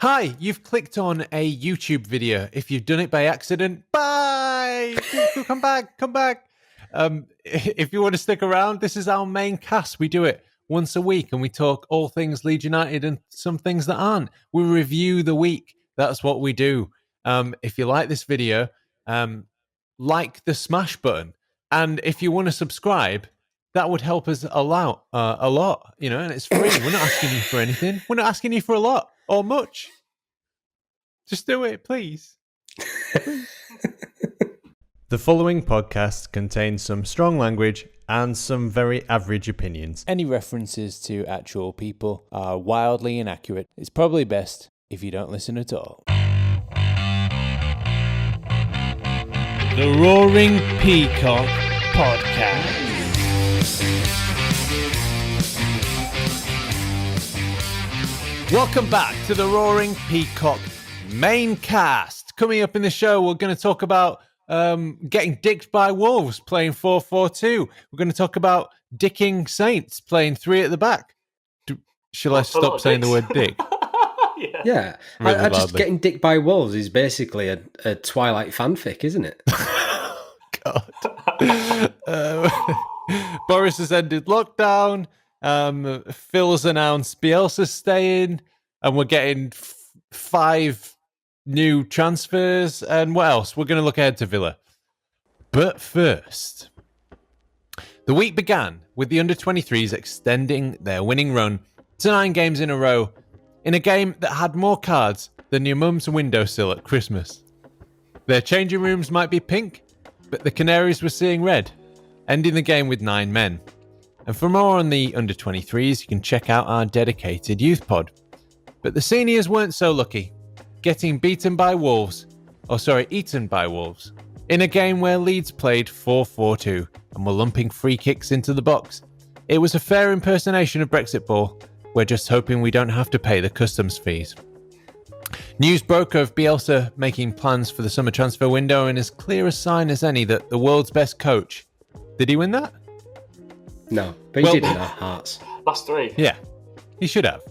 Hi, you've clicked on a YouTube video. If you've done it by accident, bye! Come back. If you want to stick around, this is our main cast. We do it once a week and we talk all things Leeds United and some things that aren't. We review the week. That's what we do. If you like this video, like the smash button. And if you want to subscribe, that would help us a lot, and it's free. We're not asking you for anything. We're not asking you for a lot or much. Just do it, please. The following podcast contains some strong language and some very average opinions. Any references to actual people are wildly inaccurate. It's probably best if you don't listen at all. The Roaring Peacock Podcast. Welcome back to the Roaring Peacock main cast. Coming up in the show, we're going to talk about getting dicked by Wolves, playing 4-4-2. We're going to talk about dicking Saints, playing 3 at the back. Shall I stop saying the word dick? Yeah. Really I just getting dicked by Wolves is basically a Twilight fanfic, isn't it? God. Boris has ended lockdown. Phil's announced Bielsa's staying, and we're getting 5 new transfers. And what else? We're going to look ahead to Villa. But first, the week began with the under-23s extending their winning run to 9 games in a row in a game that had more cards than your mum's windowsill at Christmas. Their changing rooms might be pink, but the Canaries were seeing red, ending the game with 9 men. And for more on the under-23s, you can check out our dedicated youth pod. But the seniors weren't so lucky, getting eaten by Wolves, in a game where Leeds played 4-4-2 and were lumping free kicks into the box. It was a fair impersonation of Brexit ball. We're just hoping we don't have to pay the customs fees. News broke of Bielsa making plans for the summer transfer window, and as clear a sign as any that the world's best coach. Did he win that? No, but he did in our hearts. Last 3. Yeah, he should have.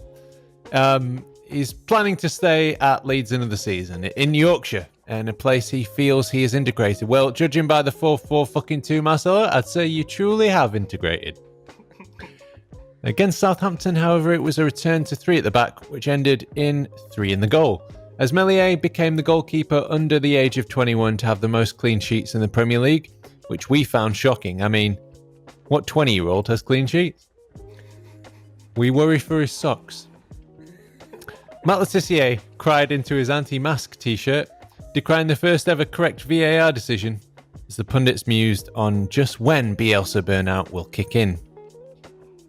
He's planning to stay at Leeds another season in Yorkshire, in a place he feels he is integrated. Well, judging by the 4-4-2, Marcelo, I'd say you truly have integrated. Against Southampton, however, it was a return to 3 at the back, which ended in 3 in the goal, as Meslier became the goalkeeper under the age of 21 to have the most clean sheets in the Premier League, which we found shocking. I mean, what 20-year-old has clean sheets? We worry for his socks. Matt Le Tissier cried into his anti-mask t-shirt, decrying the first ever correct VAR decision, as the pundits mused on just when Bielsa burnout will kick in.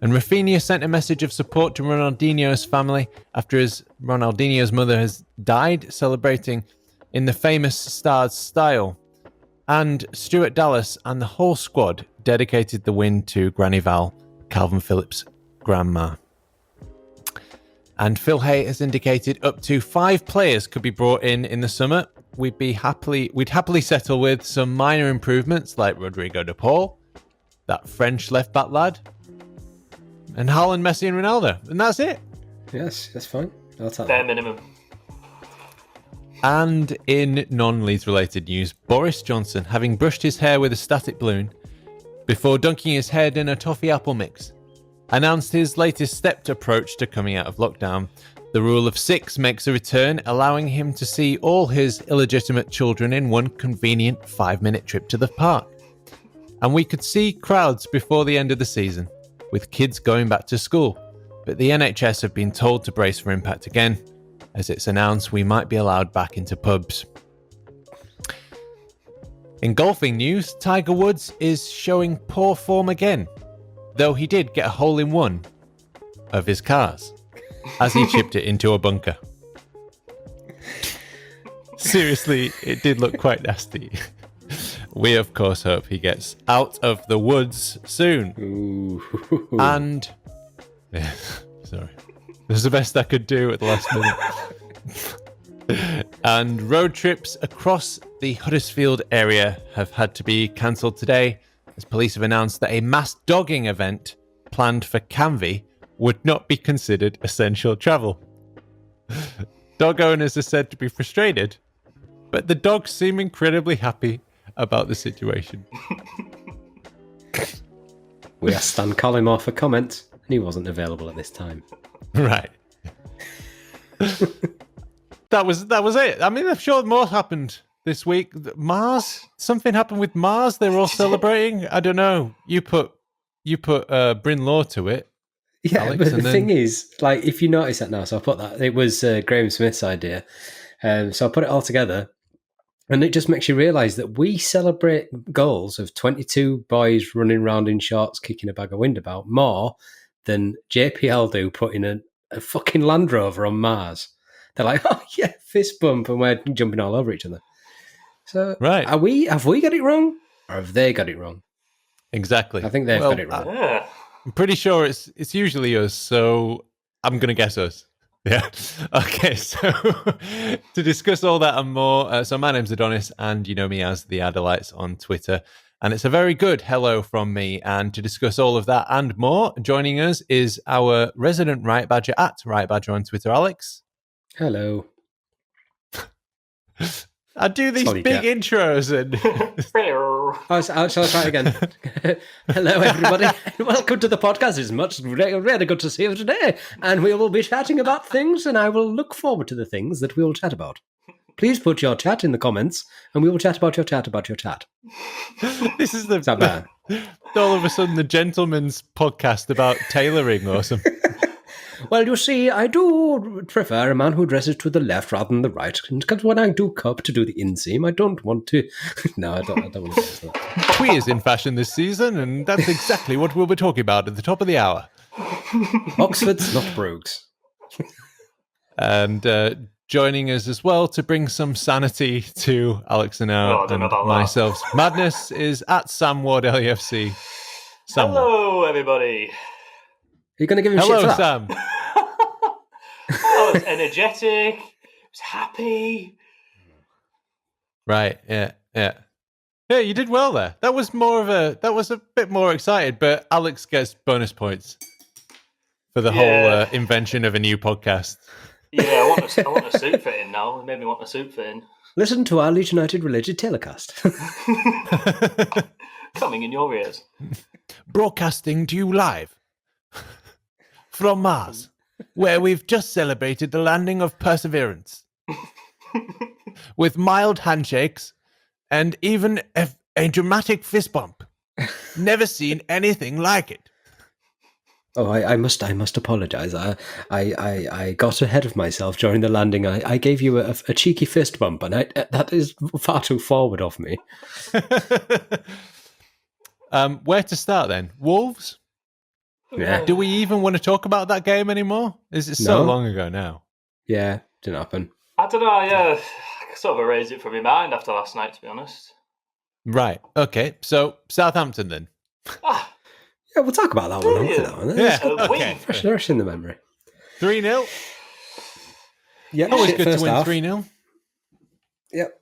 And Rafinha sent a message of support to Ronaldinho's family after Ronaldinho's mother has died, celebrating in the famous Stars style. And Stuart Dallas and the whole squad dedicated the win to Granny Val, Calvin Phillips' grandma. And Phil Hay has indicated up to 5 players could be brought in the summer. We'd happily settle with some minor improvements like Rodrigo de Paul, that French left back lad, and Haaland, Messi and Ronaldo. And that's it. Yes, that's fine. I'll take Bare that. minimum. And in non-Leeds related news, Boris Johnson, having brushed his hair with a static balloon before dunking his head in a toffee apple mix, announced his latest stepped approach to coming out of lockdown. The rule of 6 makes a return, allowing him to see all his illegitimate children in one convenient 5-minute trip to the park. And we could see crowds before the end of the season, with kids going back to school. But the NHS have been told to brace for impact again, as it's announced we might be allowed back into pubs. In golfing news, Tiger Woods is showing poor form again, though he did get a hole-in-one of his cars as he chipped it into a bunker. Seriously, it did look quite nasty. We, of course, hope he gets out of the woods soon. Ooh. And... yeah, sorry. This is the best I could do at the last minute. And road trips across the Huddersfield area have had to be cancelled today, as police have announced that a mass dogging event planned for Canvey would not be considered essential travel. Dog owners are said to be frustrated, but the dogs seem incredibly happy about the situation. We asked Stan Collymore for comment, and he wasn't available at this time. Right. That was it. I mean, I'm sure more happened this week. Mars? Something happened with Mars. They were all celebrating. I don't know. You put Bryn Law to it. Yeah, Alex, but the thing is, like, if you notice that now, so I put that, it was Graham Smith's idea. So I put it all together, and it just makes you realise that we celebrate goals of 22 boys running around in shorts, kicking a bag of wind about more than JPL do putting a fucking Land Rover on Mars. They're like, oh yeah, fist bump, and we're jumping all over each other. So right. have we got it wrong, or have they got it wrong? Exactly. I think they've got it wrong. I'm pretty sure it's usually us, so I'm going to guess us. Yeah. Okay, so to discuss all that and more, so my name's Adonis, and you know me as the Adelites on Twitter, and it's a very good hello from me. And to discuss all of that and more, joining us is our resident Right Badger at Right Badger on Twitter, Alex. Hello. I do these big intros and... I'll try again. Hello, everybody. Welcome to the podcast. It's really good to see you today. And we will be chatting about things, and I will look forward to the things that we will chat about. Please put your chat in the comments, and we will chat about your chat about your chat. This is the... Is that bad? All of a sudden, the gentleman's podcast about tailoring or something. Well, you see, I do prefer a man who dresses to the left rather than the right. Because when I do cup to do the inseam, I don't want to... No, I don't want to get into that. Queer's in fashion this season, and that's exactly what we'll be talking about at the top of the hour. Oxford's not Brogues. And joining us as well to bring some sanity to Alex and myself's madness is at Sam Ward LUFC. Hello, everybody. Are you going to give him Hello, shit for that? Sam. I was energetic. I was happy. Right, yeah. Yeah, you did well there. That was a bit more excited, but Alex gets bonus points for the whole invention of a new podcast. Yeah, I want a suit fitting now. It made me want a suit fitting. Listen to our Leeds United related telecast. Coming in your ears. Broadcasting to you live from Mars, where we've just celebrated the landing of Perseverance with mild handshakes and even a dramatic fist bump. Never seen anything like it. Oh, I must apologise. I got ahead of myself during the landing. I gave you a cheeky fist bump, and that is far too forward of me. Where to start then? Wolves? Yeah. Do we even want to talk about that game anymore? Is it so long ago now? Yeah, didn't happen. I don't know, yeah. I sort of erased it from my mind after last night, to be honest. Right. Okay. So Southampton then. Yeah, we'll talk about that one. Yeah. Okay. Fresh in the memory. 3-0. Yeah, Always good to win half. 3-0. Yep.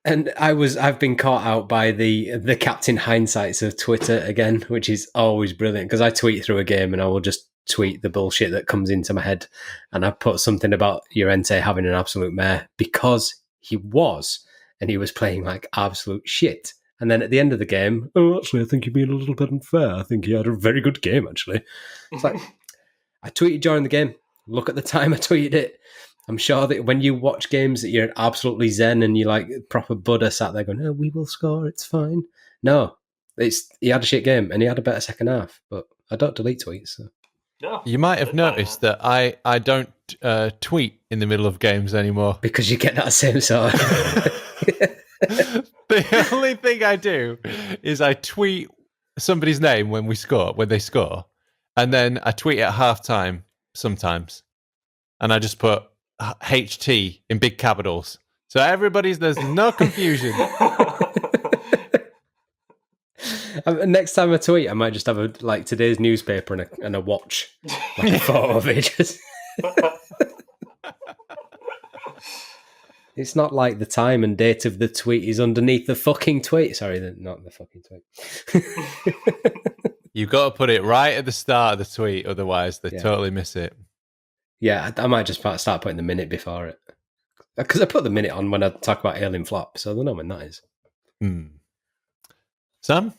And I've been caught out by the captain hindsights of Twitter again, which is always brilliant because I tweet through a game and I will just tweet the bullshit that comes into my head, and I put something about Llorente having an absolute mare because he was playing like absolute shit. And then at the end of the game, actually, I think you're being a little bit unfair. I think he had a very good game, actually. It's like, I tweeted during the game. Look at the time I tweeted it. I'm sure that when you watch games that you're absolutely zen and you're like proper Buddha sat there going, oh, we will score, it's fine. No, he had a shit game and he had a better second half, but I don't delete tweets. So. No, you might have noticed that I don't tweet in the middle of games anymore. Because you get that same sort of... The only thing I do is I tweet somebody's name when they score, and then I tweet at halftime sometimes, and I just put HT in big capitals, so there's no confusion. Next time I tweet, I might just have today's newspaper and a watch, like a photo of it. Just... It's not like the time and date of the tweet is underneath the fucking tweet. Sorry, not the fucking tweet. You've got to put it right at the start of the tweet, otherwise they totally miss it. Yeah, I might just start putting the minute before it. Because I put the minute on when I talk about Ailing Flop, so they know when that is. Sam?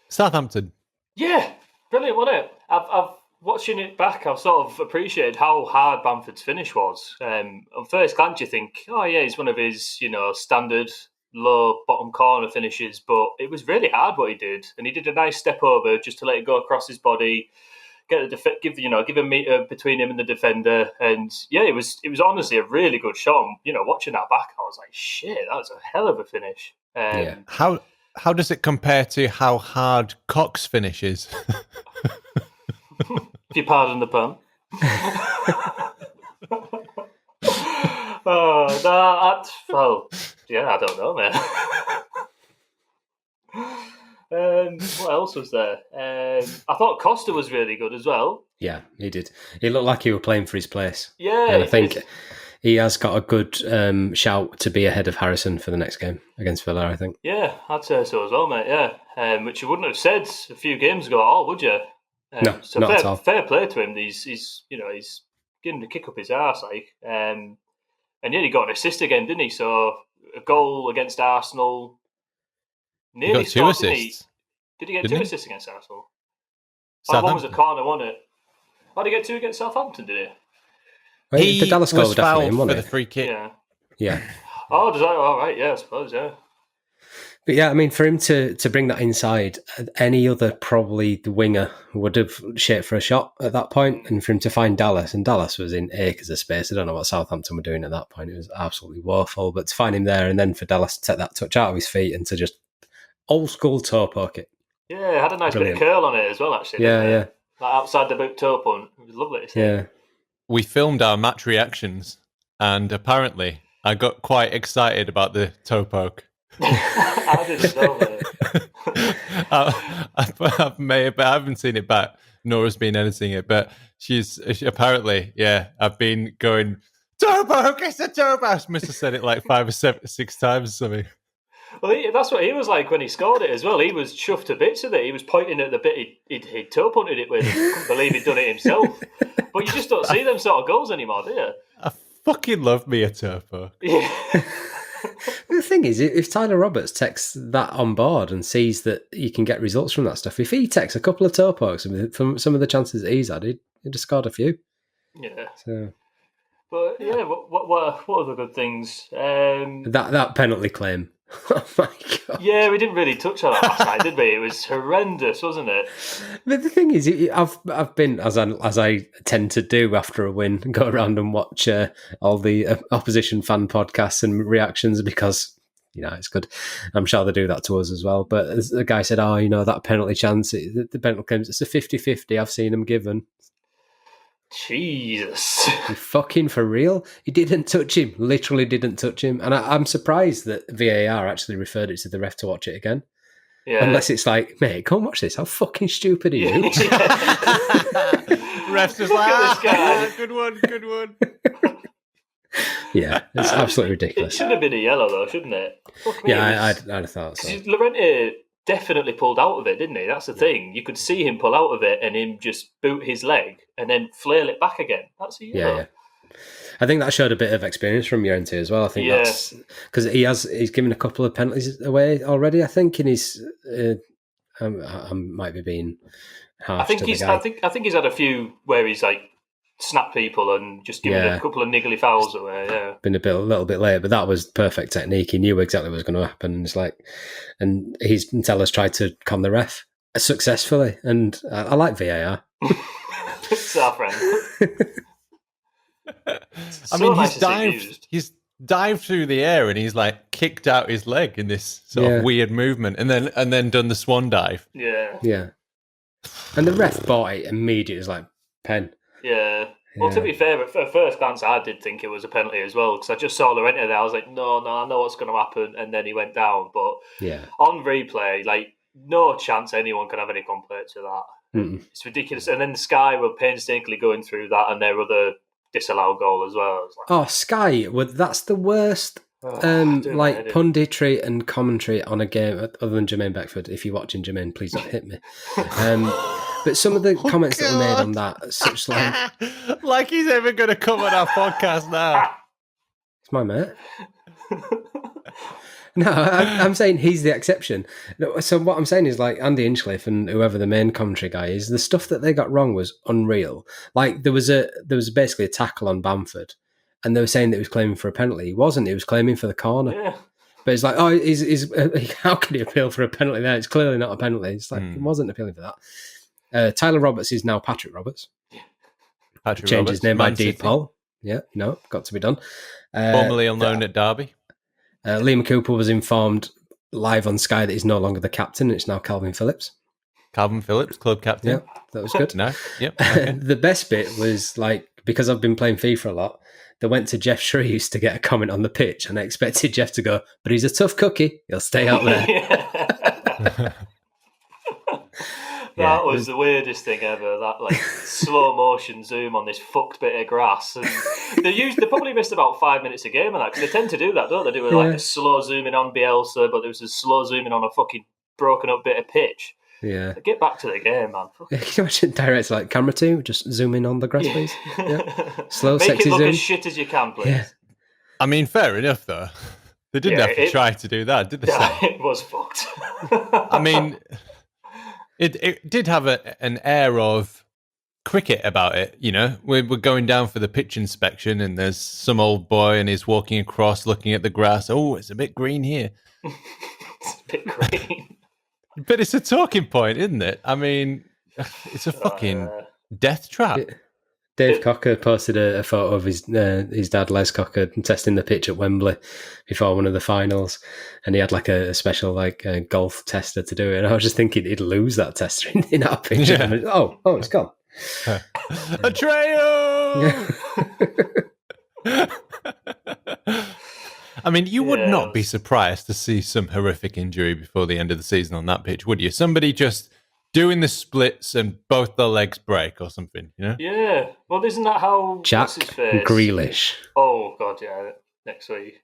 Southampton. Yeah, brilliant, wasn't it? I've watching it back, I've sort of appreciated how hard Bamford's finish was. On first glance, you think, oh yeah, it's one of his, standard low bottom corner finishes, but it was really hard what he did, and he did a nice step over just to let it go across his body, give a meter between him and the defender, and yeah, it was honestly a really good shot. And, watching that back, I was like, shit, that was a hell of a finish. Yeah. How does it compare to how hard Cox finishes? If you pardon the pun. I don't know, man. What else was there? I thought Costa was really good as well. Yeah, he did. He looked like he was playing for his place. Yeah. And I think he has got a good shout to be ahead of Harrison for the next game against Villa, I think. Yeah, I'd say so as well, mate, yeah. Which you wouldn't have said a few games ago at all, would you? No, not at all. Fair play to him. He's getting the kick up his arse, like. And yeah, he got an assist again, didn't he? So a goal against Arsenal. Nearly He got two scored, assists. Did he get Didn't two he? assists against Arsenal? One was a corner, wasn't it? Oh, did he get two against Southampton, did he? The Dallas goal was was definitely fouled him, for wasn't the it? free kick. Yeah. Oh, does that? All right, yeah, I suppose, yeah. But yeah, I mean, for him to bring that inside, any other probably the winger would have shaped for a shot at that point, and for him to find Dallas, and Dallas was in acres of space. I don't know what Southampton were doing at that point. It was absolutely woeful. But to find him there, and then for Dallas to take that touch out of his feet and to just old school toe poke it. Yeah, it had a nice Brilliant. bit of curl on it as well, actually. Yeah, didn't it? yeah. Like outside the boot toe punt. It was lovely to see. Yeah. We filmed our match reactions, and apparently I got quite excited about the toe poke. I didn't know, mate. I haven't seen it back. Nora's been editing it, but she apparently, I've been going, toe poke, it's a toe poke. I must have said it like 5 or 6 times or something. Well, that's what he was like when he scored it as well. He was chuffed to bits with it. He was pointing at the bit he'd toe punted it with. He couldn't believe he'd done it himself. But you just don't see them sort of goals anymore, do you? I fucking love me a toe poke. Yeah. The thing is, if Tyler Roberts takes that on board and sees that you can get results from that stuff, if he takes a couple of toe pokes from some of the chances that he's had, he'd have scored a few. Yeah. So, but yeah, what other good things? that penalty claim. Oh my God. Yeah, we didn't really touch on that last night, did we? It was horrendous, wasn't it? But the thing is, I've been, as I tend to do after a win, go around and watch all the opposition fan podcasts and reactions because, it's good. I'm sure they do that to us as well. But as the guy said, that penalty chance, the penalty claims, it's a 50-50. I've seen them given. Jesus. You fucking for real? He didn't touch him. Literally didn't touch him. And I'm surprised that VAR actually referred it to the ref to watch it again. Yeah. Unless it's like, mate, come watch this. How fucking stupid are you? Ref's just like, good one. Yeah, it's absolutely ridiculous. It should have been a yellow though, shouldn't it? I'd have thought so. Llorente definitely pulled out of it, didn't he? That's the thing. You could see him pull out of it and him just boot his leg and then flail it back again. That's a yellow. Yeah. I think that showed a bit of experience from Llorente as well. I think that's because he's given a couple of penalties away already. I think in his, I might be being harsh. I think he's had a few where he's like snapped people and just given a couple of niggly fouls away. Yeah, been a little bit late, but that was perfect technique. He knew exactly what was going to happen. It's like, and Tella's tried to con the ref successfully, and I like VAR. It's our friend. I mean, he's dived through the air and he's like kicked out his leg in this sort of weird movement, and then done the swan dive. Yeah. And the ref bought it immediately. It was like pen. Yeah. Well, to be fair, at first glance, I did think it was a penalty as well because I just saw Llorente there. I was like, no, I know what's going to happen, and then he went down. But on replay, like, no chance anyone can have any complaint to that. Mm-mm. It's ridiculous. And then Sky were painstakingly going through that and their other disallowed goal as well. Like, Sky, that's the worst punditry and commentary on a game other than Jermaine Beckford. If you're watching, Jermaine, please don't hit me. But some of the comments that were made on that, such like he's ever going to come on our podcast now. He's my mate. No, I'm saying he's the exception. No, so what I'm saying is, like, Andy Hinchcliffe and whoever the main commentary guy is, the stuff that they got wrong was unreal. Like, there was basically a tackle on Bamford, and they were saying that he was claiming for a penalty. He wasn't. He was claiming for the corner. Yeah. But it's like, how can he appeal for a penalty there? It's clearly not a penalty. It's like, he wasn't appealing for that. Tyler Roberts is now Patrick Roberts. Patrick Changed Roberts, his name by Man deed City. poll. Yeah, no, got to be done. Formerly unknown at Derby. Liam Cooper was informed live on Sky that he's no longer the captain. It's now Calvin Phillips. Calvin Phillips, club captain. Yeah, that was good. No, yep. Okay. The best bit was, like, because I've been playing FIFA a lot, they went to Jeff Shreves to get a comment on the pitch, and I expected Jeff to go, but he's a tough cookie. He'll stay out there. That was the weirdest thing ever. That, like, slow motion zoom on this fucked bit of grass, and they probably missed about 5 minutes a game on that, because they tend to do that, don't they? They do like a slow zoom in on Bielsa, but there was a slow zoom in on a fucking broken up bit of pitch. Yeah. Get back to the game, man. Can you imagine director like camera 2, just zoom in on the grass, please? Yeah. Slow, Make sexy it look zoom. as shit as you can, please. Yeah. I mean, fair enough, though. They didn't have to try to do that, did they? Yeah, it was fucked. I mean, it did have an air of cricket about it, you know. We're going down for the pitch inspection, and there's some old boy, and he's walking across, looking at the grass. Oh, it's a bit green here. It's a bit green. But it's a talking point, isn't it? I mean, it's a fucking death trap. Dave Cocker posted a photo of his dad, Les Cocker, testing the pitch at Wembley before one of the finals, and he had like a special golf tester to do it. And I was just thinking he'd lose that tester in our picture. Yeah. Oh, it's gone. Atreyu! I mean, you would not be surprised to see some horrific injury before the end of the season on that pitch, would you? Somebody just doing the splits and both their legs break or something, you know? Yeah. Well, isn't that how... Jack what's his face? Grealish. Oh, God, yeah. Next week.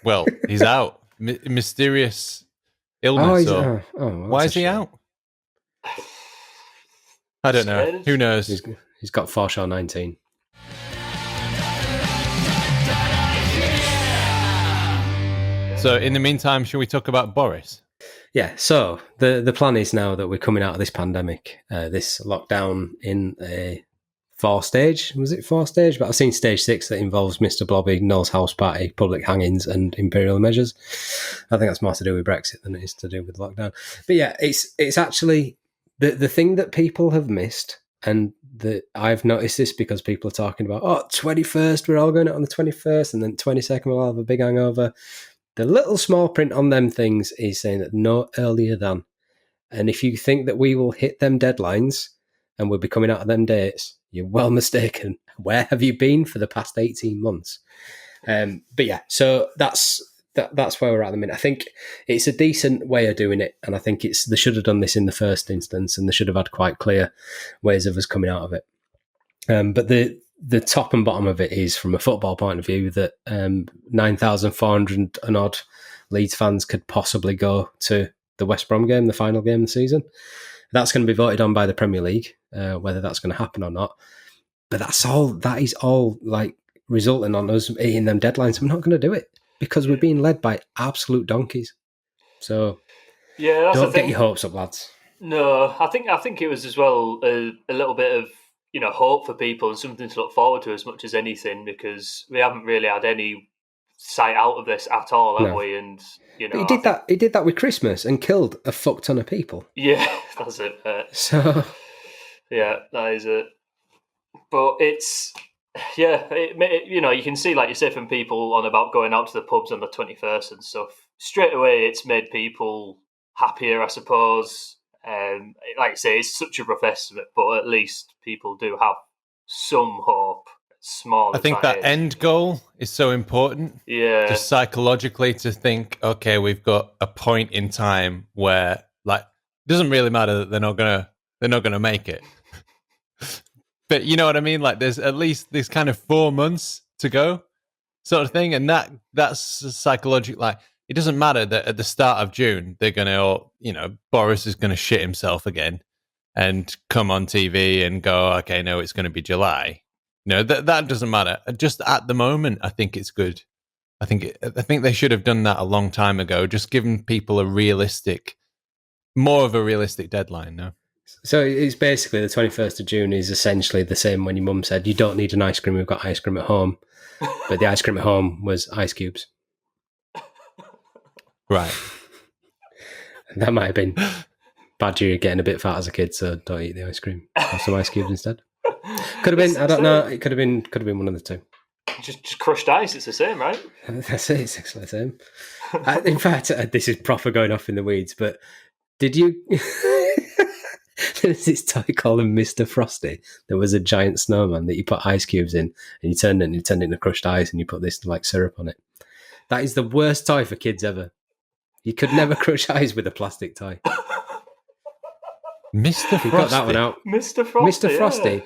Well, he's out. Mysterious illness. Why is he out? I don't know. Who knows? He's got Forshaw 19. So, in the meantime, shall we talk about Boris? Yeah, so the plan is now that we're coming out of this pandemic, this lockdown in a 4-stage. Was it 4-stage? But I've seen stage 6 that involves Mr. Blobby, Noel's house party, public hangings, and imperial measures. I think that's more to do with Brexit than it is to do with lockdown. But yeah, it's actually the thing that people have missed, and I've noticed this because people are talking about, 21st, we're all going out on the 21st, and then 22nd we'll have a big hangover. The little small print on them things is saying that no earlier than. And if you think that we will hit them deadlines and we'll be coming out of them dates, you're well mistaken. Where have you been for the past 18 months? But yeah, so that's where we're at the minute. I think it's a decent way of doing it. And I think they should have done this in the first instance, and they should have had quite clear ways of us coming out of it. But the top and bottom of it is, from a football point of view, that 9,400 and odd Leeds fans could possibly go to the West Brom game, the final game of the season. That's going to be voted on by the Premier League, whether that's going to happen or not. But that is all like resulting on us hitting them deadlines. We're not going to do it because we're being led by absolute donkeys. So don't get your hopes up, lads. No, I think it was as well a little bit of, hope for people and something to look forward to as much as anything, because we haven't really had any sight out of this at all, have we? And But he did that with Christmas and killed a fuck ton of people. Yeah, that's it. So yeah, that is it. But it's you can see, like you say, from people on about going out to the pubs on the 21st and stuff. Straight away, it's made people happier, I suppose. Like I say, it's such a rough estimate, but at least people do have some hope. Small. I think that end goal is so important. Yeah. Just psychologically to think, okay, we've got a point in time where, like, it doesn't really matter that they're not gonna make it. But you know what I mean? Like, there's at least this kind of 4 months to go, sort of thing, and that's psychological. Like, it doesn't matter that at the start of June they're gonna, Boris is gonna shit himself again and come on TV and go, okay, no, it's gonna be July. No, that doesn't matter. Just at the moment, I think it's good. I think they should have done that a long time ago. Just giving people more of a realistic deadline. No. So it's basically the 21st of June is essentially the same when your mum said, you don't need an ice cream, we've got ice cream at home. But the ice cream at home was ice cubes. Right. That might have been bad you're getting a bit fat as a kid, so don't eat the ice cream. Have some ice cubes instead. Could have been, I don't know, it could have been one of the two. Just crushed ice, it's the same, right? That's it, it's exactly the same. In fact, this is proper going off in the weeds, but did you... There's this toy called Mr. Frosty. There was a giant snowman that you put ice cubes in, and you turned it into crushed ice, and you put this like syrup on it. That is the worst toy for kids ever. You could never crush ice with a plastic toy. Mr. Frosty. Got that one out. Mr. Frosty. Mr. Frosty. Yeah.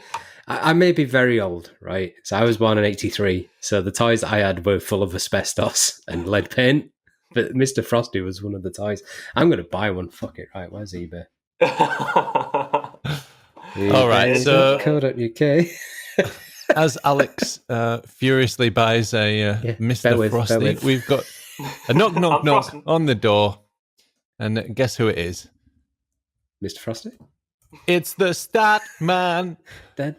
I may be very old, right? So I was born in 83. So the toys that I had were full of asbestos and lead paint. But Mr. Frosty was one of the toys. I'm going to buy one. Fuck it. Right, where's eBay? All right, so .co.uk. As Alex furiously buys a Mr. Frosty, we've got a knock on the door, and guess who it is? Mr. Frosty. It's the Stat Man. He's the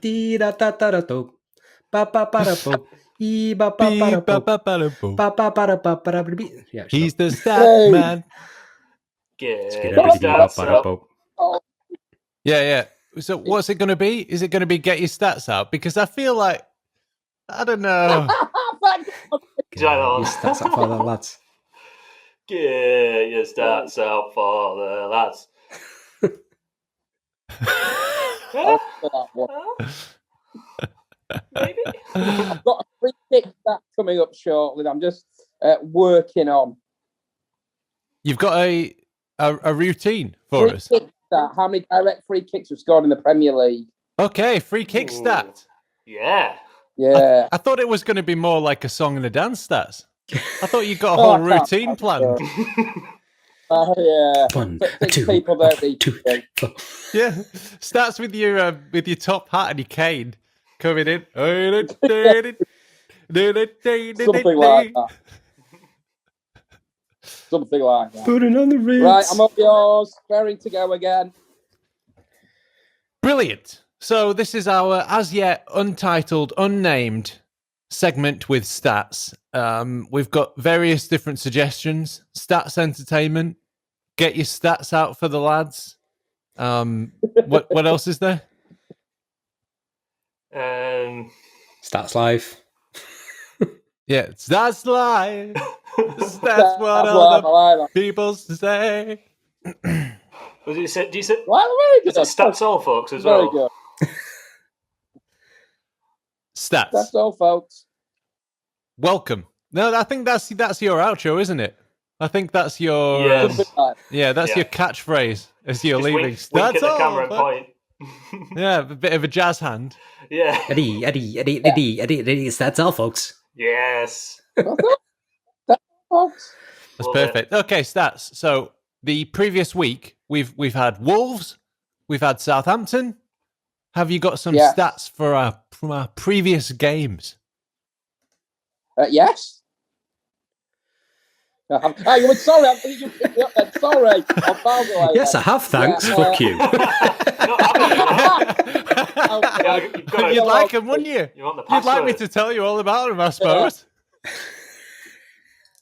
Stat Man. Yeah. So what's it going to be? Is it going to be get your stats out? Because I feel like, I don't know. Get your stats out for the lads. Get your stats out for the lads. Maybe. I've got a free kick stat coming up shortly that I'm just working on. You've got a routine for us. Kick stat. How many direct free kicks we've scored in the Premier League? Okay, free kick stat. Yeah. Yeah. I thought it was going to be more like a song and a dance stats. I thought you got a whole routine planned. Yeah. 1, Six 2, people don't 1, need 2, 3, 4. Yeah, starts with your top hat and your cane coming in. Something like that. Something like that. Put it on the ribs. Right, I'm up yours. Raring to go again. Brilliant. So this is our as yet untitled, unnamed segment with stats. We've got various different suggestions. Stats entertainment. Get your stats out for the lads. What else is there? Stats live. Yeah, Stats live. That's what all the people say. Was it? Do you say? Well, very good. Stats all, folks, as very well. Good. Stats. That's all, folks. Welcome. No, I think that's your outro, isn't it? I think that's your Yes. your catchphrase as you're Just leaving. wink That's at the all. camera and point. Yeah, a bit of a jazz hand. Yeah. Eddie. That's all, folks. Yes. That's all, folks. That's Love perfect. Okay, stats. So the previous week we've had Wolves, we've had Southampton. Have you got some stats from our previous games? Yes. Sorry, I'm thinking you picked me up then. Sorry. Yes, I have, thanks. Fuck you. You'd like them, wouldn't you? You want the You'd like me password? to tell you all about them, I suppose.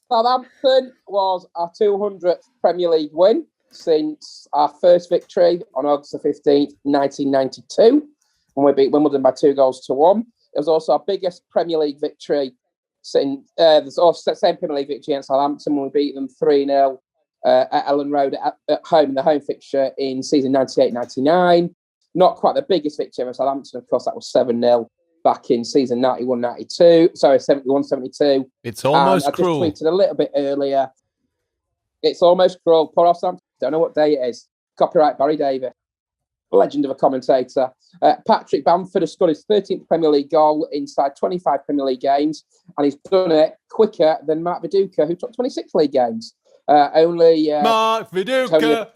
Southampton was our 200th Premier League win since our first victory on August the 15th, 1992, when we beat Wimbledon by 2-1. It was also our biggest Premier League victory since there's also same Premier League victory against Southampton when we beat them 3-0 at Ellen Road at home in the home fixture in season 98-99. Not quite the biggest victory over Southampton, of course, that was 7-0 back in season 91-92. Sorry, 71-72. It's almost cruel. I just tweeted a little bit earlier. It's almost cruel. Poor off Southampton. Don't know what day it is. Copyright Barry Davis. Legend of a commentator. Patrick Bamford has scored his 13th Premier League goal inside 25 Premier League games, and he's done it quicker than Mark Viduka, who took 26 league games. Mark Viduka!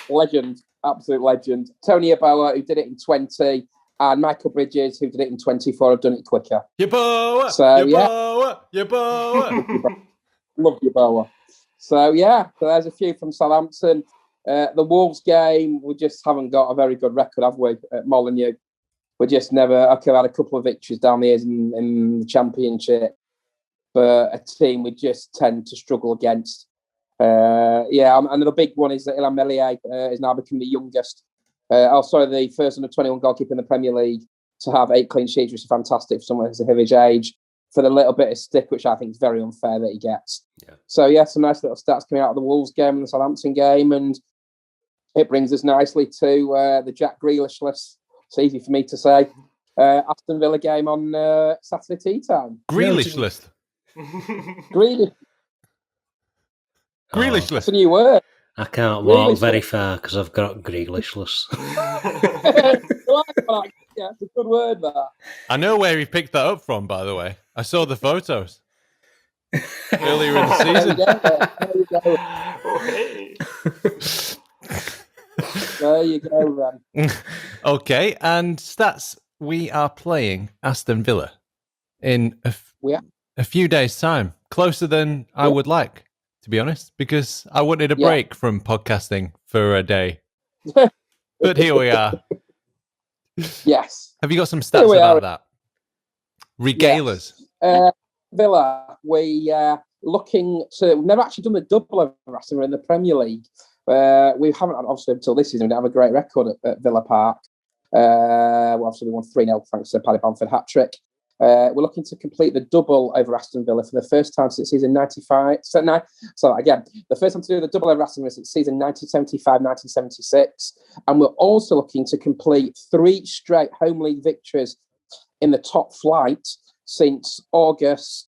Legend. Absolute legend. Tony Yeboah, who did it in 20. and Michael Bridges, who did it in 24, have done it quicker. Yeboah! So, Yeboah! Yeboah! Love you, Boa. So there's a few from Southampton. The Wolves game, we just haven't got a very good record, have we, at Molineux? We just never. Okay, we had a couple of victories down the years in the Championship, but a team we just tend to struggle against. And the big one is that Ilhan Meslier is now become the youngest. The first under 21 goalkeeper in the Premier League to have 8 clean sheets, which is fantastic for someone of his age. For the little bit of stick, which I think is very unfair that he gets. Yeah. So some nice little stats coming out of the Wolves game and the Southampton game, and it brings us nicely to the Jack Grealish-less. It's easy for me to say. Aston Villa game on Saturday tea time. Grealish-less. Grealish. Grealish-less. That's a new word. I can't walk very far because I've got Grealish-less. Yeah, it's a good word, that. I know where he picked that up from, by the way. I saw the photos earlier in the season. There you go, then. Okay, and stats. We are playing Aston Villa in a few days' time. Closer than I would like, to be honest, because I wanted a break from podcasting for a day. But here we are. Yes. Have you got some stats about that? Regale us. Villa, we've never actually done the double of Aston Villa in the Premier League. We haven't, obviously, until this season, we don't have a great record at Villa Park. Obviously, we won 3-0 thanks to Paddy Bamford hat-trick. We're looking to complete the double over Aston Villa for the first time since season 95. The first time to do the double over Aston Villa since season 1975-1976. And we're also looking to complete 3 straight home league victories in the top flight since August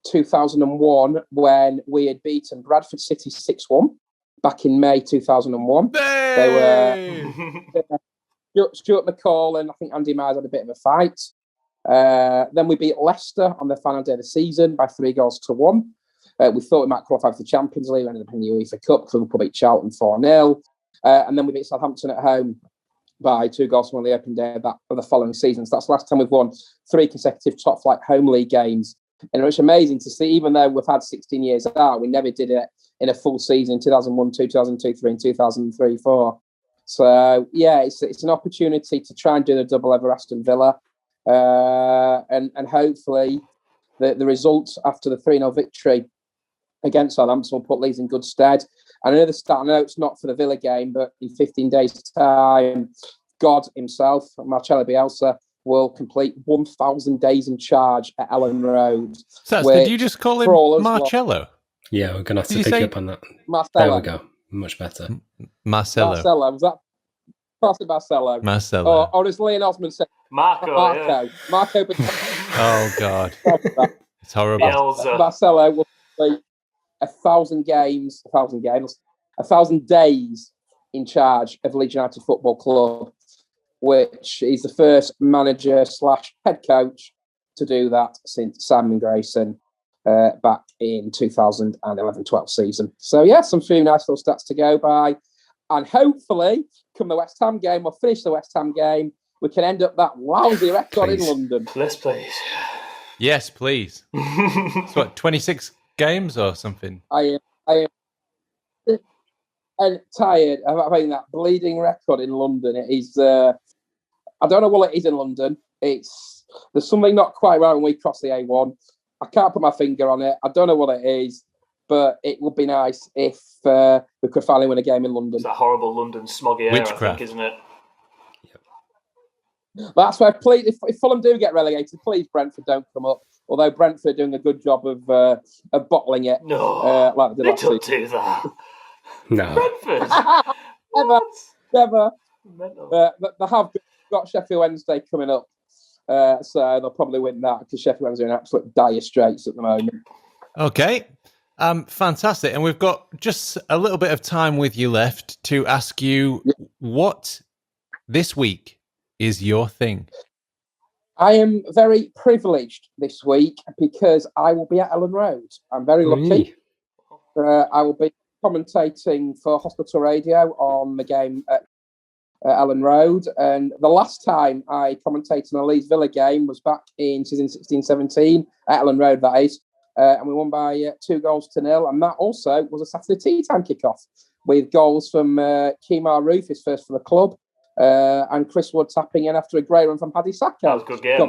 2001, when we had beaten Bradford City 6-1 back in May 2001. Hey! They were Stuart McCall and I think Andy Myers had a bit of a fight. Then we beat Leicester on the final day of the season by 3-1. We thought we might qualify for the Champions League. We ended up in the UEFA Cup because Liverpool beat Charlton 4-0. And then we beat Southampton at home by 2-1 on the opening day of the following season. So that's the last time we've won 3 consecutive top flight home league games. And it's amazing to see, even though we've had 16 years out, we never did it in a full season in 2001, 2002, 3 and 2003, 4. So, it's an opportunity to try and do the double over Aston Villa. And hopefully the results after the 3-0 victory against Southampton will put Leeds in good stead. And I know it's not for the Villa game, but in 15 days' time, God himself, Marcelo Bielsa, will complete 1,000 days in charge at Ellen Road. So, did you just call him Marcello? Yeah, we're going to have to pick up on that. Marcelo. There we go. Much better. Marcello. Was that Marcelo? Marcello. Or as Leon Osmond said, Marco. Yeah. Marco. Oh, God. It's horrible. Marcelo will play 1,000 days in charge of Leeds United Football Club, which is the first manager / head coach to do that since Simon Grayson back in 2011-12 season. So, some few nice little stats to go by. And hopefully, come the West Ham game, we'll finish the West Ham game, we can end up that lousy record in London. Yes, please. Yes, please. It's what, 26 games or something? I am tired of having that bleeding record in London. It is, I don't know what it is in London. There's something not quite right when we cross the A1. I can't put my finger on it. I don't know what it is, but it would be nice if we could finally win a game in London. It's that horrible London smoggy air, I think, isn't it? That's why, please, if Fulham do get relegated, please Brentford don't come up. Although Brentford are doing a good job of bottling it. No, like they don't do that. No, Brentford. Never. They have got Sheffield Wednesday coming up, so they'll probably win that because Sheffield Wednesday are in absolute dire straits at the moment. Okay. Fantastic. And we've got just a little bit of time with you left to ask you what this week is your thing. I am very privileged this week because I will be at Ellen Road. I'm very lucky. I will be commentating for Hospital Radio on the game at Ellen Road. And the last time I commentated on a Leeds Villa game was back in season 16-17 at Ellen Road, that is. And we won by 2-0. And that also was a Saturday tea time kickoff with goals from Kemar Roof, his first for the club, and Chris Wood tapping in after a great run from Paddy Saka. That was a good game.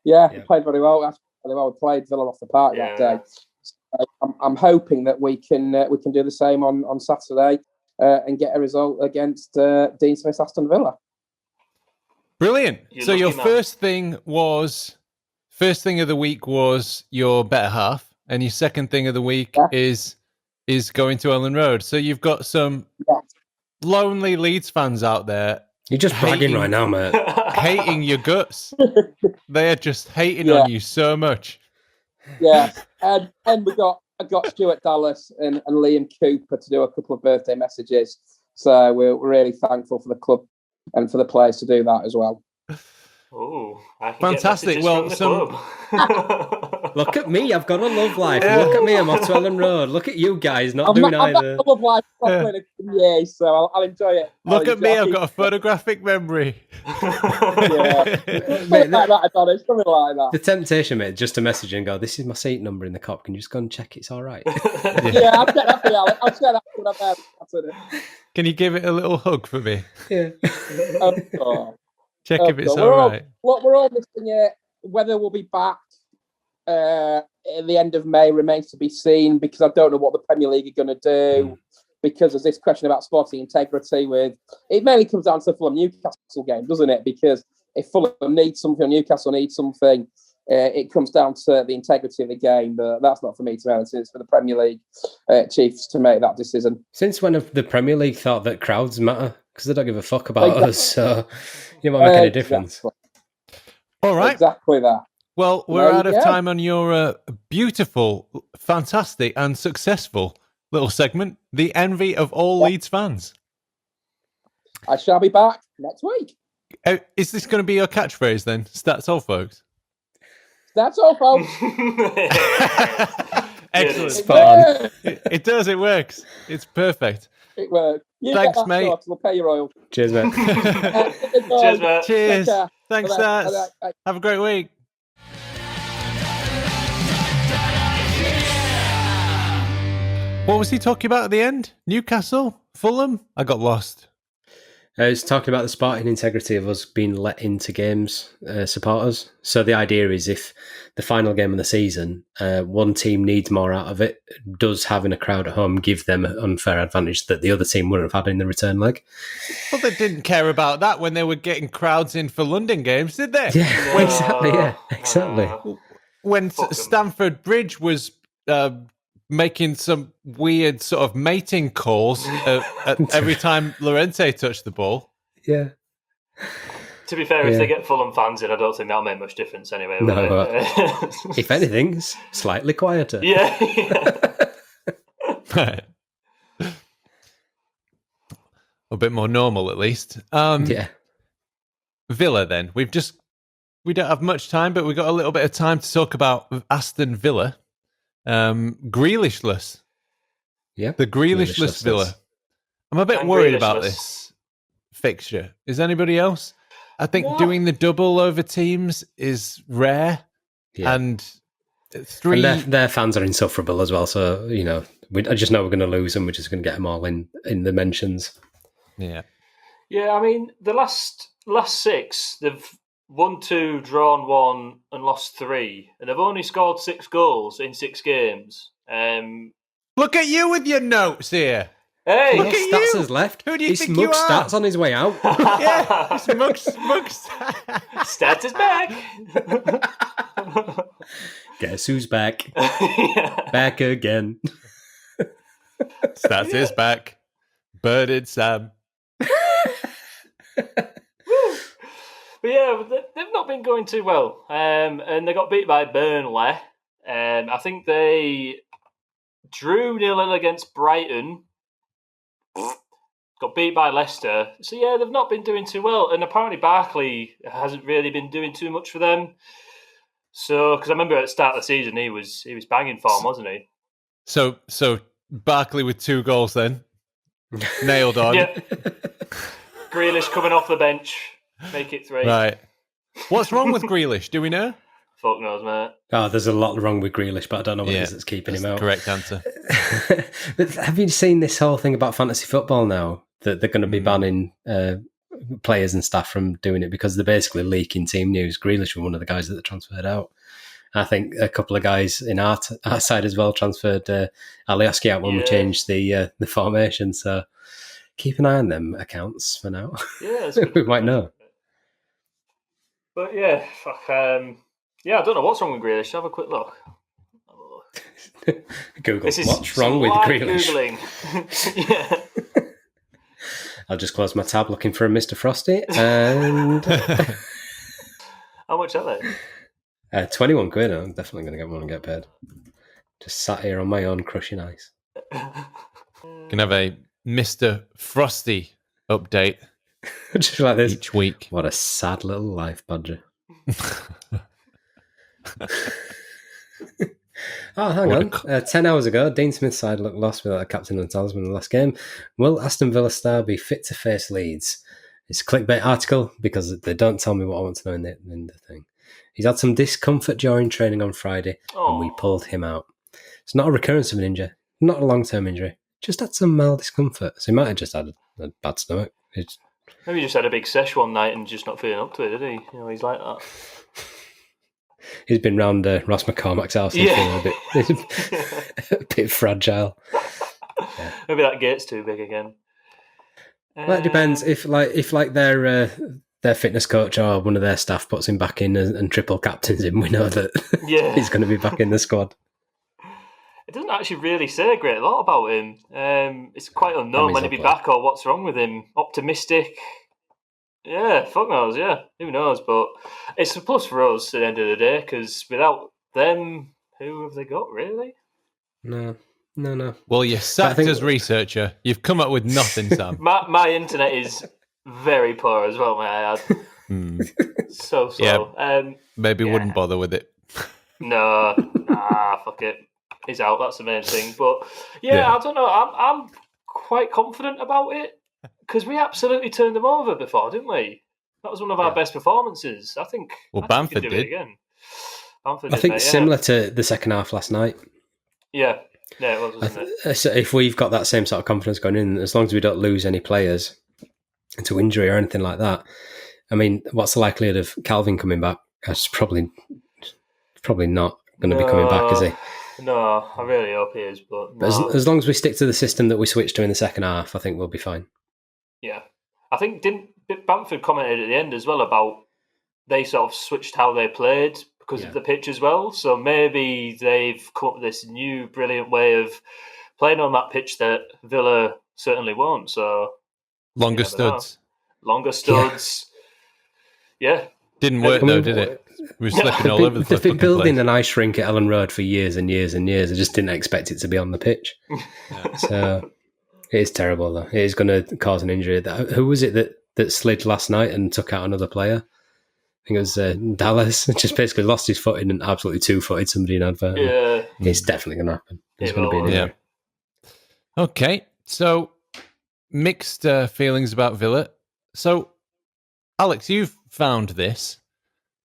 He played very well. We played Villa off the park that day. So I'm hoping that we can do the same on Saturday and get a result against Dean Smith's Aston Villa. Brilliant. So your man. first thing of the week was your better half, and your second thing of the week is going to Ellen Road. So you've got some lonely Leeds fans out there. You're just bragging right now, mate. Hating your guts. They are just hating on you so much. Yeah, and I got Stuart Dallas and Liam Cooper to do a couple of birthday messages. So we're really thankful for the club and for the players to do that as well. Oh, fantastic! Well, look at me, I've got a love life. Look at me, I'm off to Ellen Road. Look at you guys not doing either. I've got a love life properly in a year, so I'll enjoy it. Look at me, I've got a photographic memory. Something like that. The temptation, mate, just to message and go, "This is my seat number in the cop. Can you just go and check it's all right?" I'll check that for you, Alex. I'll check that when I'm there. Can you give it a little hug for me? Yeah. Check if it's all right. We're all missing it. Whether we'll be back at the end of May remains to be seen, because I don't know what the Premier League are going to do. Because there's this question about sporting integrity. It mainly comes down to the Fulham Newcastle game, doesn't it? Because if Fulham needs something or Newcastle needs something, it comes down to the integrity of the game. But that's not for me to answer. It's for the Premier League chiefs to make that decision. Since when have the Premier League thought that crowds matter? Because they don't give a fuck about us, so it won't make any difference. All right. Exactly that. Well, we're out of time on your beautiful, fantastic and successful little segment, The Envy of All Leeds Fans. I shall be back next week. Is this going to be your catchphrase then? That's all, folks. That's all, folks. Excellent. It does. It works. It's perfect. It works. Thanks, mate. We'll pay your oil. Cheers, mate. Cheers, mate. Cheers. Thanks, Stats. Have a great week. What was he talking about at the end? Newcastle? Fulham? I got lost. It's talking about the sporting integrity of us being let into games, supporters. So the idea is if the final game of the season, one team needs more out of it, does having a crowd at home give them an unfair advantage that the other team wouldn't have had in the return leg? Well, they didn't care about that when they were getting crowds in for London games, did they? Yeah, well, exactly. Yeah, exactly. When Stamford Bridge was making some weird sort of mating calls every time Llorente touched the ball. Yeah. To be fair, if they get Fulham fans in, I don't think that'll make much difference anyway. No, if anything, slightly quieter. Yeah. Right. A bit more normal, at least. Yeah. Villa, then. We don't have much time, but we've got a little bit of time to talk about Aston Villa. Grealishless. Yeah. The Grealishless Villa. I'm a bit worried about this fixture. Is anybody else? I think doing the double over teams is rare. Yeah. And their fans are insufferable as well. So, I just know we're going to lose them. We're just going to get them all in the mentions. Yeah. Yeah, I mean, the last 6, they've won 2, drawn 1, and lost 3, and they've only scored 6 goals in 6 games. Look at you with your notes here. Hey, look at Stats has left. Who do you think you are? Stats on his way out. Yeah, it's Mug Stats is back. Guess who's back? Back again. Stats is back. Birded Sam. But yeah, they've not been going too well, and they got beat by Burnley. I think they drew 0-0 against Brighton, got beat by Leicester. So yeah, they've not been doing too well, and apparently Barkley hasn't really been doing too much for them. So, because I remember at the start of the season he was banging form, wasn't he? So Barkley with 2 goals then, nailed on. Yeah. Grealish coming off the bench, make it 3. Right. What's wrong with Grealish? Do we know? Fuck knows, mate. Oh, there's a lot wrong with Grealish, but I don't know what it is that's keeping him out. Correct answer. But have you seen this whole thing about fantasy football now? That they're going to be banning players and staff from doing it because they're basically leaking team news. Grealish was one of the guys that they transferred out. I think a couple of guys in our side as well transferred Ellie out when we changed the formation. So keep an eye on them accounts for now. Yeah, we might know. But yeah, fuck. Yeah, I don't know what's wrong with Grealish. Have a quick look. Google what's wrong with Grealish. Googling. Yeah. I'll just close my tab looking for a Mr. Frosty and How much are they? 21 quid. I'm definitely going to get one and get paid. Just sat here on my own crushing ice. Can have a Mr. Frosty update Just like this each week. What a sad little life, Badger. Oh, hang on. 10 hours ago, Dean Smith's side looked lost without a captain and talisman in the last game. Will Aston Villa star be fit to face Leeds? It's a clickbait article because they don't tell me what I want to know in the thing. He's had some discomfort during training on Friday and we pulled him out. It's not a recurrence of an injury, not a long-term injury. Just had some mild discomfort. So he might have just had a bad stomach. Maybe he just had a big sesh one night and just not feeling up to it, did he? You know, he's like that. He's been round Ross McCormack's house and feeling a bit fragile. Yeah. Maybe that gate's too big again. Well, it depends. If their fitness coach or one of their staff puts him back in and triple captains him, we know that he's going to be back in the squad. It doesn't actually really say a great lot about him. It's quite unknown when he'll be back or what's wrong with him. Optimistic. Yeah, fuck knows, yeah. Who knows? But it's a plus for us at the end of the day because without them, who have they got, really? No. Well, you're sacked as researcher. You've come up with nothing, Sam. my internet is very poor as well, may I add. So. Yeah, maybe wouldn't bother with it. No, fuck it. He's out, that's the main thing. But, yeah. I don't know. I'm quite confident about it. Because we absolutely turned them over before, didn't we? That was one of our best performances. I think. Well, Bamford we can do did. It again. Bamford I think similar to the second half last night. Yeah, it was, wasn't it? So if we've got that same sort of confidence going in, as long as we don't lose any players to injury or anything like that, I mean, what's the likelihood of Calvin coming back? It's probably not going to be coming back, is he? No, I really hope he is. But no. As long as we stick to the system that we switched to in the second half, I think we'll be fine. Yeah. I think Bamford commented at the end as well about they sort of switched how they played because of the pitch as well. So maybe they've come up with this new brilliant way of playing on that pitch that Villa certainly won't. So Longer studs. Yeah. Didn't work though, did it? We were slipping all over the place. They've been building an ice rink at Ellen Road for years and years and years. I just didn't expect it to be on the pitch. So it is terrible, though. It is going to cause an injury. Who was it that slid last night and took out another player? I think it was Dallas. Just basically lost his footing and absolutely two-footed somebody in advert. Yeah. It's definitely going to happen. It's going to be an injury. Yeah. Okay, so mixed feelings about Villa. So, Alex, you've found this.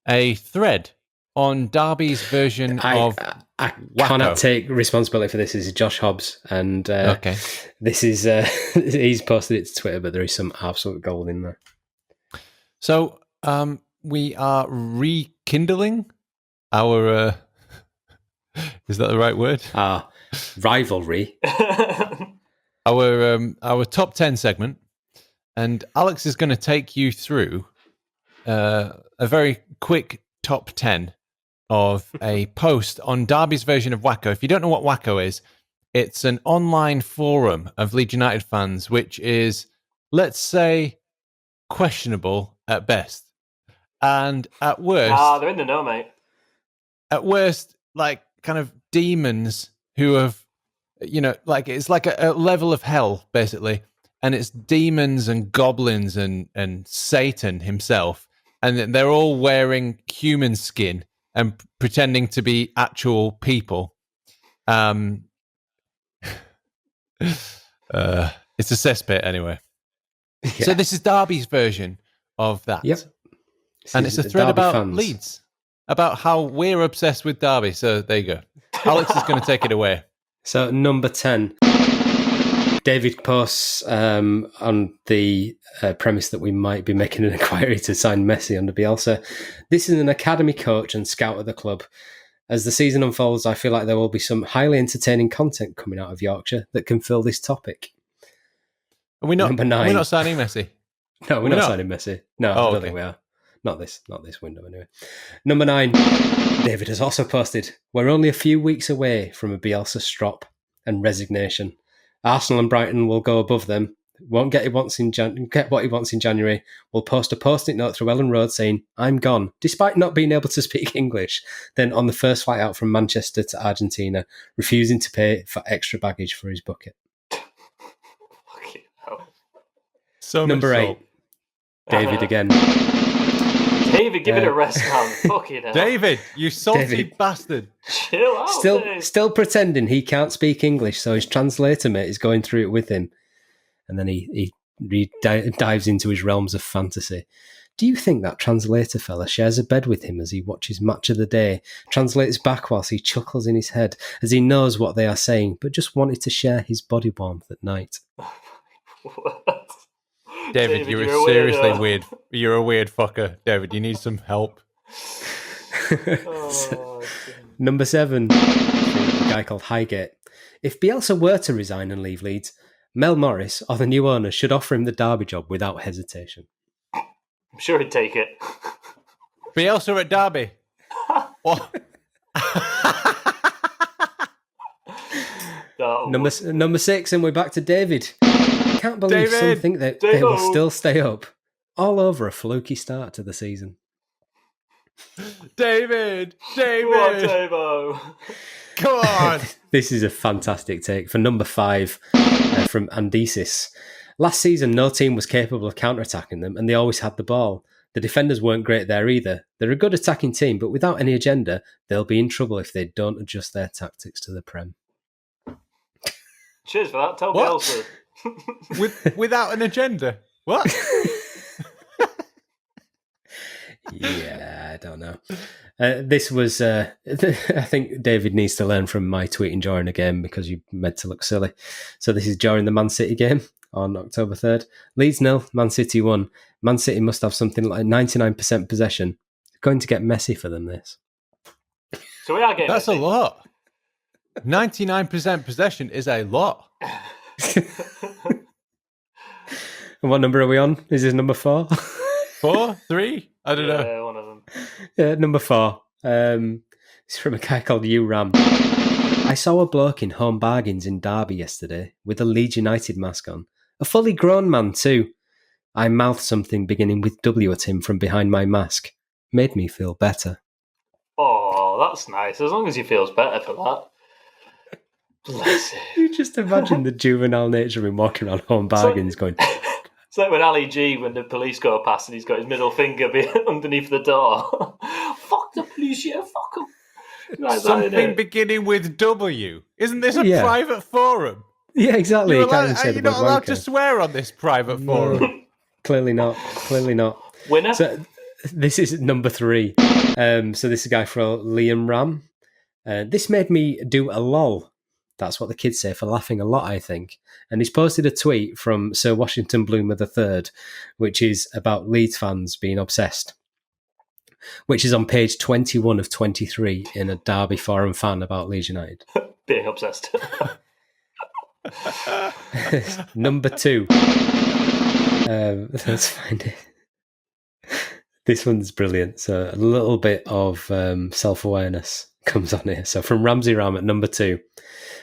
A thread on Derby's version of I cannot take responsibility for this. This is Josh Hobbs, and this is he's posted it to Twitter, but there is some absolute gold in there. So we are rekindling our is that the right word? Rivalry. Our top 10 segment, and Alex is going to take you through a very quick top 10 of a post on Derby's version of Wacko. If you don't know what Wacko is, it's an online forum of Leeds United fans, which is, let's say, questionable at best. And at worst... they're in the know, mate. At worst, like, kind of demons who have, it's like a level of hell, basically. And it's demons and goblins and Satan himself. And they're all wearing human skin and pretending to be actual people. It's a cesspit anyway. So this is Derby's version of that. Yep. And This it's a is thread Derby about fans. Leeds, about how we're obsessed with Derby. So there you go. Alex is going to take it away. So number 10, David posts on the premise that we might be making an inquiry to sign Messi under Bielsa. This is an academy coach and scout at the club. As the season unfolds, I feel like there will be some highly entertaining content coming out of Yorkshire that can fill this topic. Are we not, Number 9. we're not signing Messi. No, we're We're not not? signing Messi. No, Oh, I don't okay. think we are. Not this window anyway. Number 9, David has also posted, we're only a few weeks away from a Bielsa strop and resignation. Arsenal and Brighton will go above them. Won't get what he wants in January. Will post a post-it note through Ellen Road saying, I'm gone, despite not being able to speak English. Then on the first flight out from Manchester to Argentina, refusing to pay for extra baggage for his bucket. Fucking hell. So Number much 8, salt. David again. David, give it a rest, man. Fucking hell. David, you salty David. bastard. Chill out, Dave. Still pretending he can't speak English, so his translator mate is going through it with him. And then he dives into his realms of fantasy. Do you think that translator fella shares a bed with him as he watches Match of the Day, translates back whilst he chuckles in his head as he knows what they are saying, but just wanted to share his body warmth at night? What? David, you're a seriously weirdo. weird. You're a weird fucker. David, you need some help. Oh, Number 7, a guy called Highgate. If Bielsa were to resign and leave Leeds, Mel Morris or the new owner should offer him the Derby job without hesitation. I'm sure he'd take it. Bielsa at Derby. What? No. Number 6, and we're back to David. Can't believe David! some think that they will Davo! still stay up all over a fluky start to the season. David! Come on, David! Davo. Come on! This is a fantastic take for number 5 from Andesis. Last season, no team was capable of counter-attacking them, and they always had the ball. The defenders weren't great there either. They're a good attacking team, but without any agenda, they'll be in trouble if they don't adjust their tactics to the Prem. Cheers for that. Tell What? Bielsa. Without an agenda. What? Yeah, I don't know. This was, I think David needs to learn from my tweeting during a game because you meant to look silly. So this is during the Man City game on October 3rd. Leeds 0, Man City 1. Man City must have something like 99% possession. Going to get messy for them, this. So we are getting That's a messy. lot. 99% possession is a lot. And what number are we on? Is this number 4? 4? 3? I don't know. Yeah, one of them. Yeah, number 4. It's from a guy called Ram. I saw a bloke in Home Bargains in Derby yesterday with a Leeds United mask on. A fully grown man too. I mouthed something beginning with W at him from behind my mask. Made me feel better. Oh, that's nice. As long as he feels better for that. Bless him. You just imagine the juvenile nature of him walking around Home Bargains going, It's like when Ali G, when the police go past and he's got his middle finger underneath the door. Fuck the police, yeah, fuck them. Like Something beginning with W. Isn't this a Yeah. private forum? yeah, exactly. You're You can't even say are the you word not allowed wanker. to swear on this private forum? Clearly not. Clearly not. Winner? So this is number 3. So this is a guy from Liam Ram. This made me do a lol. That's what the kids say for laughing a lot, I think. And he's posted a tweet from Sir Washington Bloomer III, which is about Leeds fans being obsessed, which is on page 21 of 23 in a Derby forum fan about Leeds United. Being obsessed. Number 2. Let's find it. This one's brilliant. So a little bit of self-awareness comes on here. So from Ramsey Ram at number 2.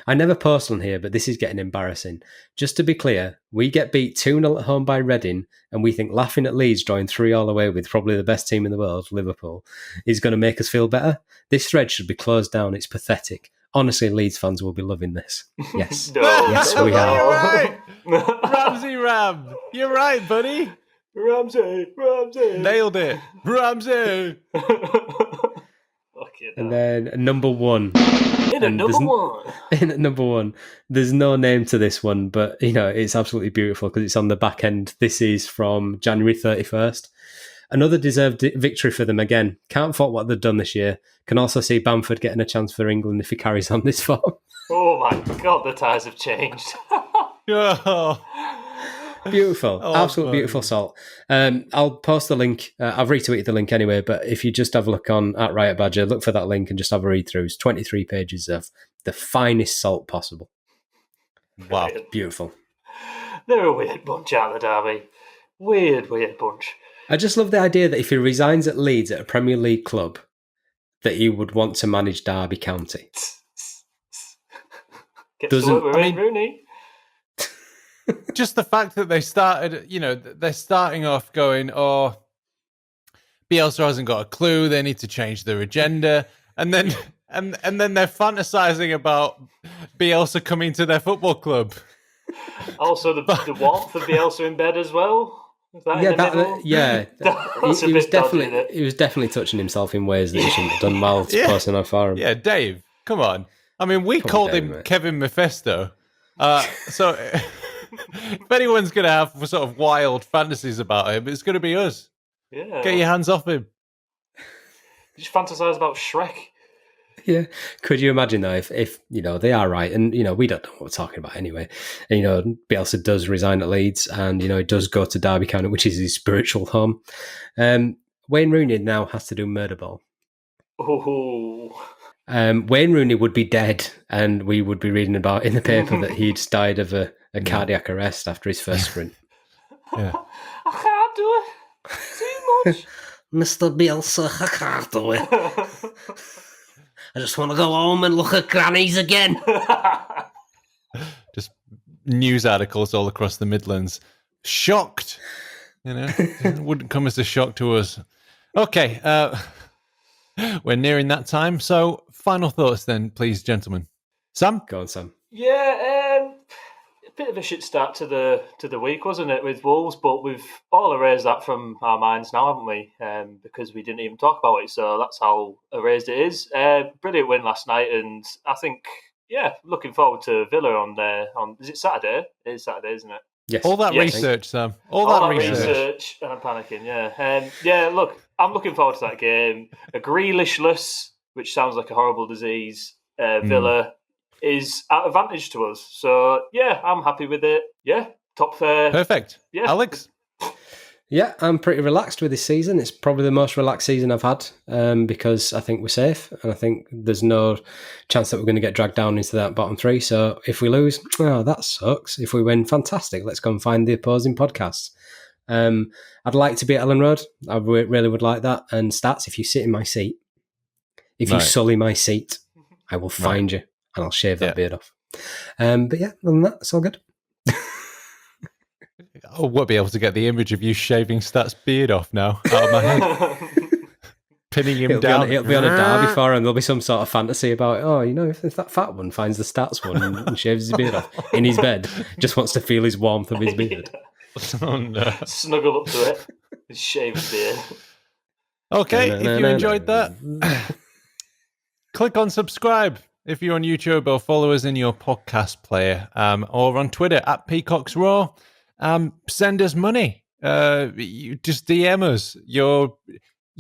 I never post on here, but this is getting embarrassing. Just to be clear, we get beat 2-0 at home by Reading, and we think laughing at Leeds drawing 3-all away with probably the best team in the world, Liverpool, is going to make us feel better. This thread should be closed down. It's pathetic. Honestly, Leeds fans will be loving this. Yes. No. Yes, we You're are. right. Ramsey Ram. You're right, buddy. Ramsey. Nailed it. Ramsey. Fucking And hell. then number 1. In at number one. In at number one. There's no name to this one, but it's absolutely beautiful because it's on the back end. This is from January 31st. Another deserved victory for them again. Can't fault what they've done this year. Can also see Bamford getting a chance for England if he carries on this form. Oh my God, the ties have changed. Beautiful. Absolutely beautiful salt. I'll post the link. I've retweeted the link anyway, but if you just have a look on at Riot Badger, look for that link and just have a read through. It's 23 pages of the finest salt possible. Wow. Brilliant. Beautiful. They're a weird bunch, aren't they, Derby? Weird bunch. I just love the idea that if he resigns at Leeds at a Premier League club, that he would want to manage Derby County. Gets to work with Wayne Rooney. Just the fact that they started, they're starting off going, oh, Bielsa hasn't got a clue. They need to change their agenda. And then and then they're fantasizing about Bielsa coming to their football club. Also, the warmth of Bielsa in bed as well. Is that he was definitely touching himself in ways that he shouldn't have done while posting on forum. Yeah, Dave, come on. I mean, we called him mate. Kevin Mephisto. So if anyone's going to have sort of wild fantasies about him, it's going to be us. Yeah. Get your hands off him. Just fantasize about Shrek. Yeah. Could you imagine though if they are right, and we don't know what we're talking about anyway. And, Bielsa does resign at Leeds, and he does go to Derby County, which is his spiritual home. Wayne Rooney now has to do murder ball. Oh. Wayne Rooney would be dead, and we would be reading about in the paper that he'd died of a cardiac arrest after his first sprint. Yeah. I can't do it. Too much. Mr. Bielsa, I can't do it. I just want to go home and look at grannies again. Just news articles all across the Midlands. Shocked. It wouldn't come as a shock to us. Okay. We're nearing that time. So final thoughts then, please, gentlemen. Sam? Go on, Sam. Yeah, a bit of a shit start to the week, wasn't it, with Wolves? But we've all erased that from our minds now, haven't we? Because we didn't even talk about it, so that's how erased it is. Brilliant win last night, and I think, looking forward to Villa on is it Saturday? It is Saturday, isn't it? Yes. All that research, Sam. All that research. And I'm panicking, yeah. Look, I'm looking forward to that game. A Grealishless, which sounds like a horrible disease, Villa is at advantage to us. So, I'm happy with it. Yeah, top fair. Perfect. Yeah. Alex? Yeah, I'm pretty relaxed with this season. It's probably the most relaxed season I've had because I think we're safe and I think there's no chance that we're going to get dragged down into that bottom three. So if we lose, that sucks. If we win, fantastic. Let's go and find the opposing podcasts. I'd like to be at Ellen Road. I really would like that. And Stats, if you sit in my seat, if you sully my seat, I will find you and I'll shave that beard off. But yeah, other than that, it's all good. I won't be able to get the image of you shaving Stats' beard off now out of my head. Pinning him down. It'll be on a derby for and there'll be some sort of fantasy about, if that fat one finds the Stats one and shaves his beard off in his bed, just wants to feel his warmth of his beard. Oh, no. Snuggle up to it and shave his beard. Okay, if you enjoyed that, click on subscribe if you're on YouTube, or follow us in your podcast player, or on Twitter at Peacock's Raw. Send us money. You just DM us. You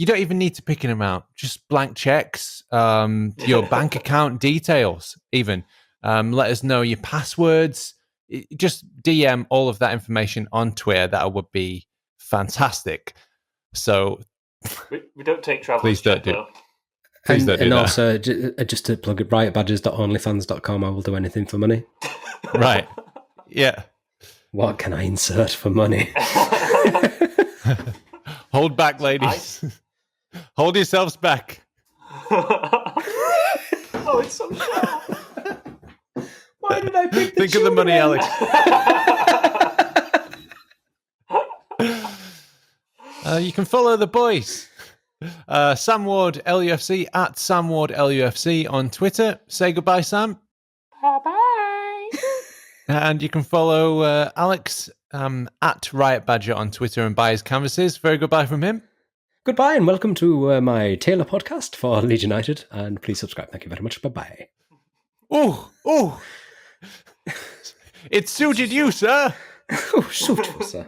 don't even need to pick an amount. Just blank checks. Your bank account details. Even let us know your passwords. Just DM all of that information on Twitter. That would be fantastic. So we don't take travel. Please don't do. Please don't do and that. also, just to plug it, riotbadgers.onlyfans.com. I will do anything for money. Right. Yeah. What can I insert for money? Hold back, ladies. Hold yourselves back. Oh, it's so sharp. Why did I pick the Think of the money, Alex. You can follow the boys. Sam Ward LUFC at Sam Ward LUFC on Twitter. Say goodbye, Sam. Bye-bye. And you can follow Alex at Riot Badger on Twitter and buy his canvases. Very goodbye from him. Goodbye and welcome to my Taylor podcast for Leeds United. And please subscribe. Thank you very much. Bye-bye. Oh. It suited you, sir. Oh, suitable, sir.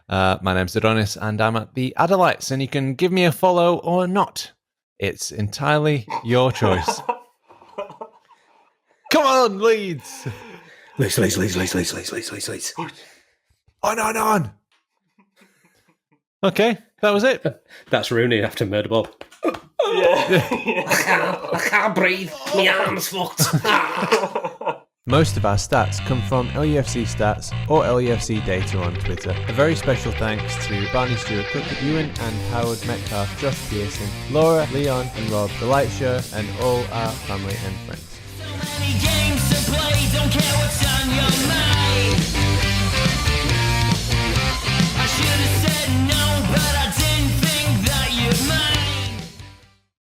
My name's Adonis, and I'm at the Adelites, and you can give me a follow or not. It's entirely your choice. Come on, Leeds. Leeds. On. Okay, that was it. That's Rooney after Murder Bob. I can't breathe. My arm's fucked. Most of our stats come from LUFC Stats or LUFC Data on Twitter. A very special thanks to Barney Stewart, Cook Ewan and Howard Metcalf, Josh Pearson, Laura, Leon and Rob, The Light Show, and all our family and friends.